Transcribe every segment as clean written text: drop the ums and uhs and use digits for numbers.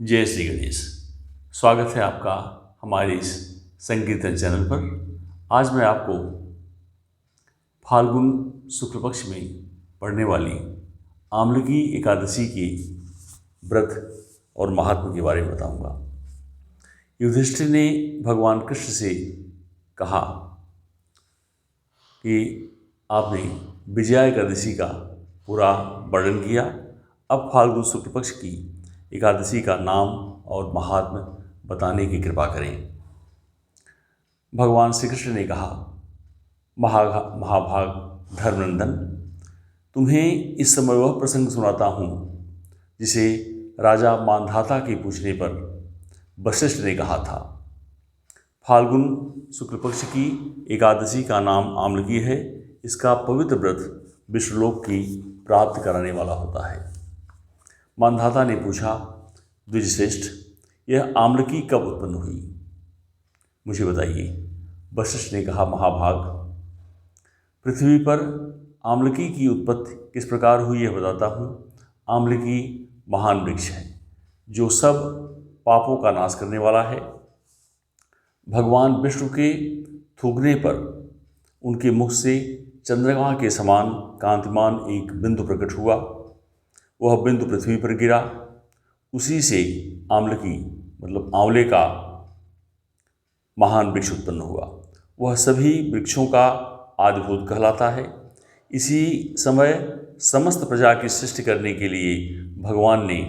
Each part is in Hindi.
जय श्री गणेश। स्वागत है आपका हमारे इस संकीर्तन चैनल पर। आज मैं आपको फाल्गुन शुक्ल पक्ष में पड़ने वाली आमलकी एकादशी के व्रत और महात्म्य के बारे में बताऊंगा। युधिष्ठिर ने भगवान कृष्ण से कहा कि आपने विजया एकादशी का पूरा वर्णन किया, अब फाल्गुन शुक्ल पक्ष की एकादशी का नाम और महात्म्य बताने की कृपा करें। भगवान श्री कृष्ण ने कहा, महाभाग धर्मनंदन, तुम्हें इस समय वह प्रसंग सुनाता हूँ जिसे राजा मांधाता के पूछने पर वशिष्ठ ने कहा था। फाल्गुन शुक्ल पक्ष की एकादशी का नाम आमलकी है। इसका पवित्र व्रत विष्णुलोक की प्राप्त कराने वाला होता है। मांधाता ने पूछा, द्विजश्रेष्ठ, यह आमलकी कब उत्पन्न हुई, मुझे बताइए। वशिष्ठ ने कहा, महाभाग, पृथ्वी पर आमलकी की उत्पत्ति किस प्रकार हुई यह बताता हूँ। आमलकी महान वृक्ष है जो सब पापों का नाश करने वाला है। भगवान विष्णु के थूकने पर उनके मुख से चंद्रमा के समान कांतिमान एक बिंदु प्रकट हुआ। वह बिंदु पृथ्वी पर गिरा। उसी से आमलकी मतलब आंवले का महान वृक्ष उत्पन्न हुआ। वह सभी वृक्षों का आदिभूत कहलाता है। इसी समय समस्त प्रजा की सृष्टि करने के लिए भगवान ने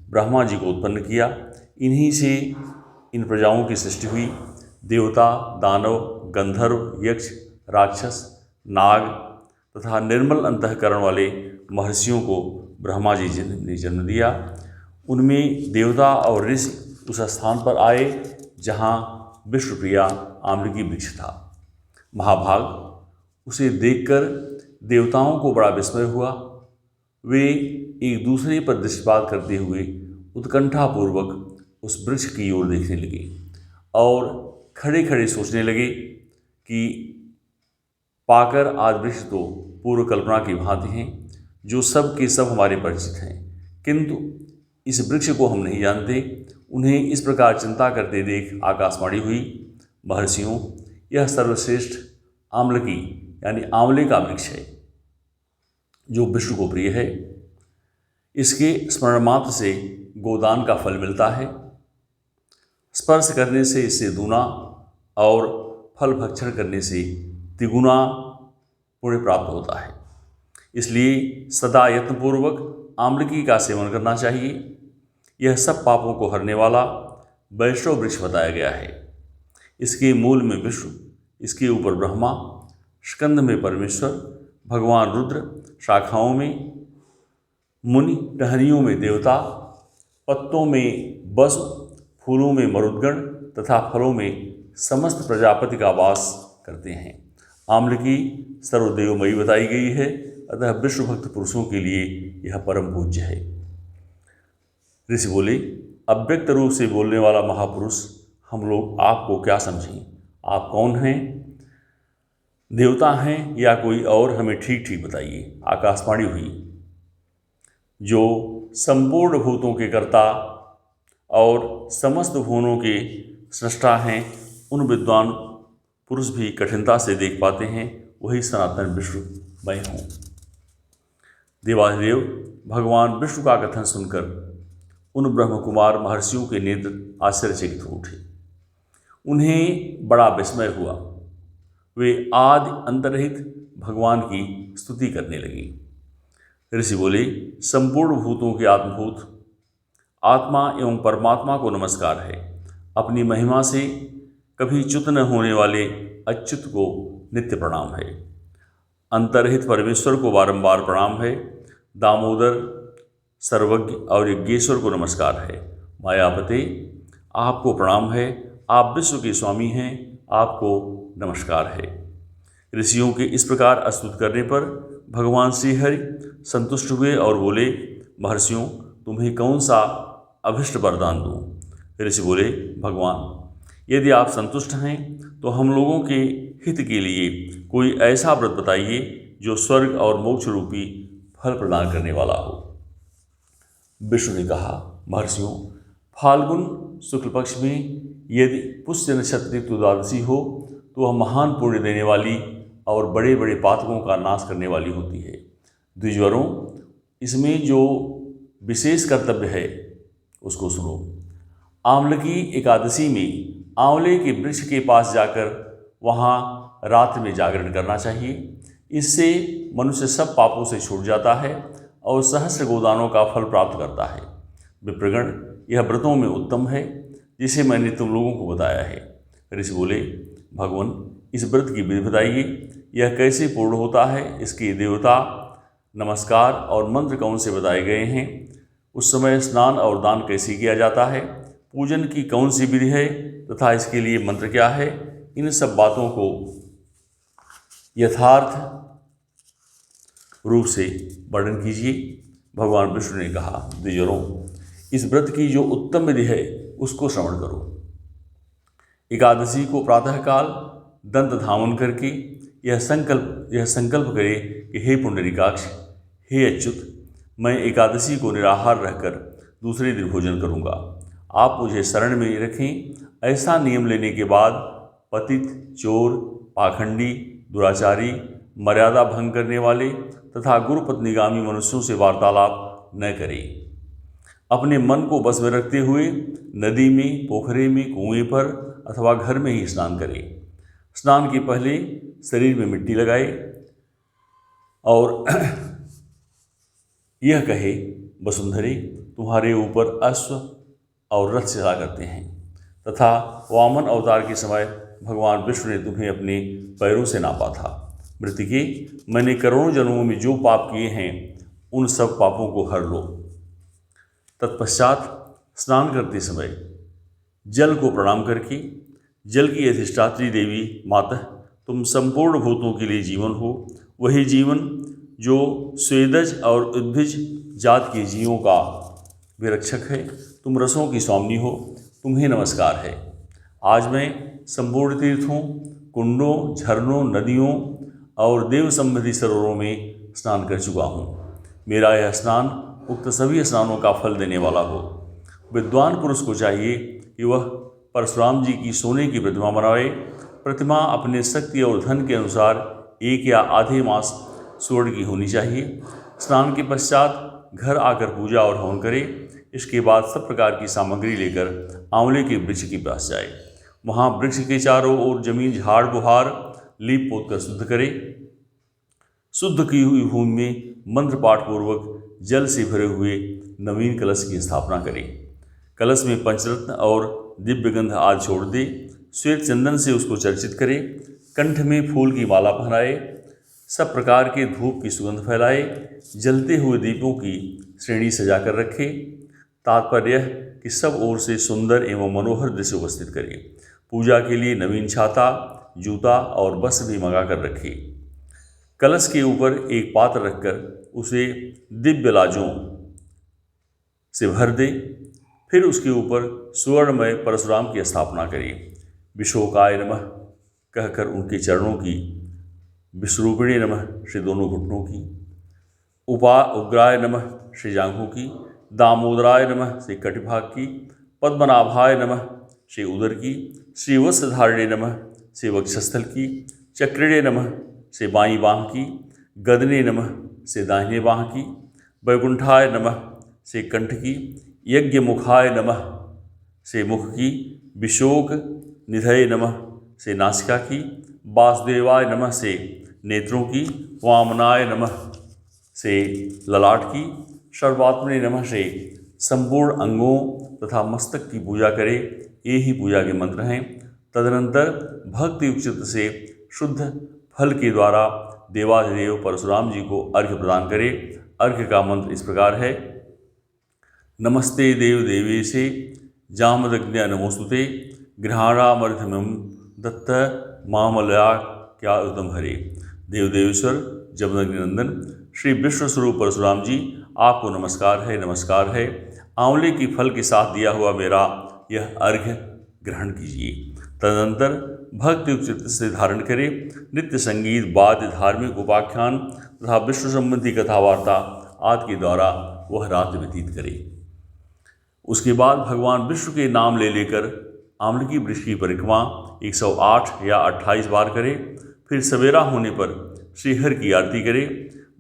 ब्रह्मा जी को उत्पन्न किया। इन्हीं से इन प्रजाओं की सृष्टि हुई। देवता, दानव, गंधर्व, यक्ष, राक्षस, नाग तथा निर्मल अंतःकरण वाले महर्षियों को ब्रह्मा जी ने जन्म दिया। उनमें देवता और ऋषि उस स्थान पर आए जहाँ विष्णुप्रिया आमलकी वृक्ष था। महाभाग, उसे देखकर देवताओं को बड़ा विस्मय हुआ। वे एक दूसरे पर दृष्टिपात करते हुए उत्कंठापूर्वक उस वृक्ष की ओर देखने लगे और खड़े खड़े सोचने लगे कि पाकर आदि वृक्ष तो पूर्व कल्पना की भांति हैं, जो सब के सब हमारे परिचित हैं, किंतु इस वृक्ष को हम नहीं जानते। उन्हें इस प्रकार चिंता करते देख आकाशवाणी हुई, महर्षियों, यह सर्वश्रेष्ठ आमलकी यानी आंवले का वृक्ष है जो विष्णु को प्रिय है। इसके स्मरण मात्र से गोदान का फल मिलता है। स्पर्श करने से इससे दूना और फल भक्षण करने से तिगुना पुण्य प्राप्त होता है। इसलिए सदा यत्नपूर्वक आमलकी का सेवन करना चाहिए। यह सब पापों को हरने वाला वैष्णव वृक्ष बताया गया है। इसके मूल में विष्णु, इसके ऊपर ब्रह्मा, स्कंद में परमेश्वर, भगवान रुद्र, शाखाओं में मुनि, टहनियों में देवता, पत्तों में वसु, फूलों में मरुदगण तथा फलों में समस्त प्रजापति का वास करते हैं। आमलकी सर्वदेवमयी बताई गई है, अतः विष्णु भक्त पुरुषों के लिए यह परम पूज्य है। ऋषि बोले, अव्यक्त रूप से बोलने वाला महापुरुष, हम लोग आपको क्या समझें? आप कौन हैं? देवता हैं या कोई और? हमें ठीक ठीक बताइए। आकाशवाणी हुई, जो संपूर्ण भूतों के कर्ता और समस्त भुवनों के सृष्टा हैं, उन विद्वान पुरुष भी कठिनता से देख पाते हैं, वही सनातन विष्णु मैं हूँ। देवाधिदेव भगवान विष्णु का कथन सुनकर उन ब्रह्मकुमार महर्षियों के नेत्र आश्चर्यचकित हो उठे। उन्हें बड़ा विस्मय हुआ। वे आदि अंतरहित भगवान की स्तुति करने लगे। ऋषि बोले, संपूर्ण भूतों के आत्मभूत आत्मा एवं परमात्मा को नमस्कार है। अपनी महिमा से कभी च्युत न होने वाले अच्युत को नित्य प्रणाम है। अंतरहित परमेश्वर को बारंबार प्रणाम है। दामोदर, सर्वज्ञ और यज्ञेश्वर को नमस्कार है। मायापते, आपको प्रणाम है। आप विश्व के स्वामी हैं, आपको नमस्कार है। ऋषियों के इस प्रकार स्तुति करने पर भगवान श्रीहरि संतुष्ट हुए और बोले, महर्षियों, तुम्हें कौन सा अभिष्ट वरदान दूं? ऋषि बोले, भगवान, यदि आप संतुष्ट हैं तो हम लोगों के हित के लिए कोई ऐसा व्रत बताइए जो स्वर्ग और मोक्ष रूपी फल प्रदान करने वाला हो। विष्णु ने कहा, महर्षियों, फाल्गुन शुक्ल पक्ष में यदि पुष्य नक्षत्र युक्त द्वादशी हो तो वह महान पुण्य देने वाली और बड़े बड़े पातकों का नाश करने वाली होती है। द्विजवरों, इसमें जो विशेष कर्तव्य है उसको सुनो। आंवल की एकादशी में आंवले के वृक्ष के पास जाकर वहाँ रात में जागरण करना चाहिए। इससे मनुष्य सब पापों से छूट जाता है और सहस्र गोदानों का फल प्राप्त करता है। विप्रगण, यह व्रतों में उत्तम है जिसे मैंने तुम लोगों को बताया है। ऋषि बोले, भगवान, इस व्रत की विधि बताइए, यह कैसे पूर्ण होता है, इसकी देवता, नमस्कार और मंत्र कौन से बताए गए हैं, उस समय स्नान और दान कैसे किया जाता है, पूजन की कौन सी विधि है तथा इसके लिए मंत्र क्या है, इन सब बातों को यथार्थ रूप से वर्णन कीजिए। भगवान विष्णु ने कहा, द्विजरों, इस व्रत की जो उत्तम विधि है उसको श्रवण करो। एकादशी को प्रातःकाल दंत धावन करके यह संकल्प करे कि हे पुंडरीकाक्ष, हे अच्युत, मैं एकादशी को निराहार रहकर दूसरे दिन भोजन करूँगा। आप मुझे शरण में रखें। ऐसा नियम लेने के बाद पतित, चोर, पाखंडी, दुराचारी, मर्यादा भंग करने वाले तथा गुरुपत्नीगामी मनुष्यों से वार्तालाप न करें। अपने मन को बस में रखते हुए नदी में, पोखरे में, कुएं पर अथवा घर में ही स्नान करें। स्नान के पहले शरीर में मिट्टी लगाए और यह कहे, वसुंधरे, तुम्हारे ऊपर अश्व और रथ चला करते हैं तथा वामन अवतार के समय भगवान विष्णु ने तुम्हें अपने पैरों से नापा था। मृतिके, मैंने करोड़ों जन्मों में जो पाप किए हैं उन सब पापों को हर लो। तत्पश्चात स्नान करते समय जल को प्रणाम करके, जल की अधिष्ठात्री देवी माता, तुम संपूर्ण भूतों के लिए जीवन हो, वही जीवन जो स्वेदज और उद्भिज जात के जीवों का विरक्षक है। तुम रसों की स्वामिनी हो, तुम्हें नमस्कार है। आज मैं संपूर्ण तीर्थों, कुंडों, झरनों, नदियों और देव संबंधी सरोवरों में स्नान कर चुका हूँ। मेरा यह स्नान उक्त सभी स्नानों का फल देने वाला हो। विद्वान पुरुष को चाहिए कि वह परशुराम जी की सोने की प्रतिमा बनाए। प्रतिमा अपने शक्ति और धन के अनुसार 1 या आधे मास स्वर्ण की होनी चाहिए। स्नान के पश्चात घर आकर पूजा और हवन करे। इसके बाद सब प्रकार की सामग्री लेकर आंवले के वृक्ष के पास जाए। वहाँ वृक्ष के चारों ओर जमीन झाड़ बुहार लीप पोत कर शुद्ध करे। शुद्ध की हुई भूमि में मंत्र पाठ पूर्वक जल से भरे हुए नवीन कलश की स्थापना करें। कलश में पंचरत्न और दिव्य गंध आदि छोड़ दे। श्वेत चंदन से उसको चर्चित करे। कंठ में फूल की माला पहनाए। सब प्रकार के धूप की सुगंध फैलाए। जलते हुए दीपों की श्रेणी सजाकर रखे। तात्पर्य कि सब ओर से सुंदर एवं मनोहर दृश्य उपस्थित करे। पूजा के लिए नवीन छाता, जूता और वस्त्र भी मंगा कर रखे। कलश के ऊपर एक पात्र रखकर उसे दिव्य लाजों से भर दे। फिर उसके ऊपर सुवर्णमय परशुराम की स्थापना करें। विशोकाय नमः कहकर उनके चरणों की, विश्वरूपिणे नमः श्री दोनों घुटनों की, उग्राय नमः श्री जांघों की, दामोदराय नमः श्री कटिभाग की, पद्मनाभाय नमः श्री उदर की, श्री वस्त्रधारिणे नमः श्री वक्षस्थल की, चक्रिणे नमः श्री बाईं बाँह की, गदने नमः श्री दाहिने बाँह की, वैकुंठाय नमः श्री कंठ की, यज्ञ मुखाय नमः से मुख की, विशोक निधये नमः से नासिका की, वासुदेवाय नमः से नेत्रों की, वामनाय नमः से ललाट की, सर्वात्मने नमः से संपूर्ण अंगों तथा मस्तक की पूजा करे। ये ही पूजा के मंत्र हैं। तदनंतर भक्ति उचित से शुद्ध फल के द्वारा देवाधिदेव परशुराम जी को अर्घ्य प्रदान करे। अर्घ्य का मंत्र इस प्रकार है, नमस्ते देव देवेशे जामदग्न्य नमोस्तुते गृहाणामर्घ्यमं दत्त मामलया क्या उत्तम हरे। देव देवेश्वर जमदग्नि नंदन श्री विष्णु स्वरूप परशुराम जी, आपको नमस्कार है, नमस्कार है। आंवले की फल के साथ दिया हुआ मेरा यह अर्घ्य ग्रहण कीजिए। तदनंतर भक्ति चित्त से धारण करें। नित्य संगीत, वाद्य, धार्मिक उपाख्यान तथा विष्णु संबंधी कथा वार्ता आदि के द्वारा वह रात व्यतीत करे। उसके बाद भगवान विष्णु के नाम ले लेकर आमलकी वृक्ष की परिक्रमा 108 या 28 बार करें। फिर सवेरा होने पर श्रीहरि की आरती करें।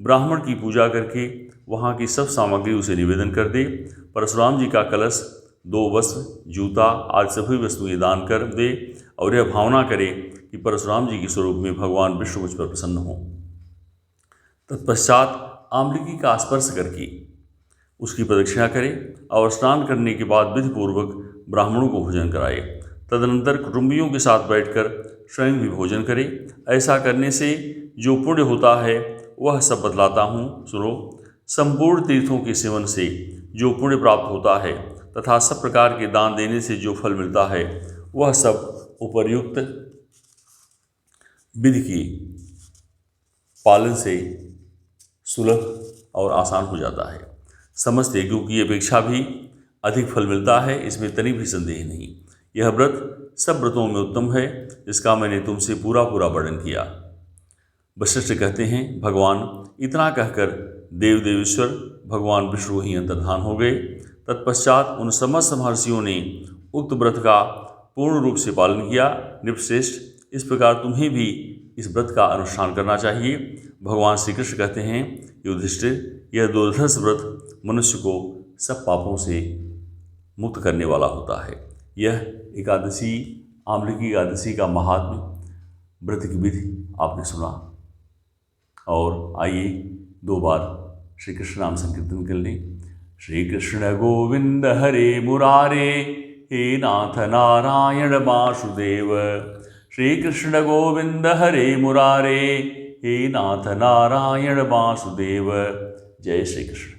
ब्राह्मण की पूजा करके वहाँ की सब सामग्री उसे निवेदन कर दे। परशुराम जी का कलश, 2 वस्त्र, जूता आदि सभी वस्तुएं दान कर दे और यह भावना करे कि परशुराम जी के स्वरूप में भगवान विष्णु मुझ पर प्रसन्न हो। तत्पश्चात आमलकी का स्पर्श करके उसकी प्रदक्षिणा करे और स्नान करने के बाद विधिपूर्वक ब्राह्मणों को भोजन कराए। तदनंतर कुटुंबियों के साथ बैठकर स्वयं भी भोजन करे। ऐसा करने से जो पुण्य होता है वह सब बतलाता हूँ, सुनो। संपूर्ण तीर्थों के सेवन से जो पुण्य प्राप्त होता है तथा सब प्रकार के दान देने से जो फल मिलता है वह सब उपर्युक्त विधि के पालन से सुलभ और आसान हो जाता है। समस्त यज्ञों की अपेक्षा भी अधिक फल मिलता है, इसमें तनी भी संदेह नहीं। यह व्रत सब व्रतों में उत्तम है, जिसका मैंने तुमसे पूरा वर्णन किया। वशिष्ठ कहते हैं, भगवान इतना कहकर देव देवेश्वर भगवान विष्णु ही अंतर्धान हो गए। तत्पश्चात उन समस्त महर्षियों ने उक्त व्रत का पूर्ण रूप से पालन किया। नृपश्रेष्ठ, इस प्रकार तुम्हें भी इस व्रत का अनुष्ठान करना चाहिए। भगवान श्री कृष्ण कहते हैं, युधिष्ठिर, यह दुर्धर्ष व्रत मनुष्य को सब पापों से मुक्त करने वाला होता है। यह एकादशी, आमलकी एकादशी का महात्म्य, व्रत की विधि आपने सुना। और आइए 2 बार श्री कृष्ण नाम संकीर्तन कर लें। श्री कृष्ण गोविंद हरे मुरारे, हे नाथ नारायण वासुदेव। श्री कृष्ण गोविंद हरे मुरारे, हे नाथ नारायण वासुदेव। जय श्री कृष्ण।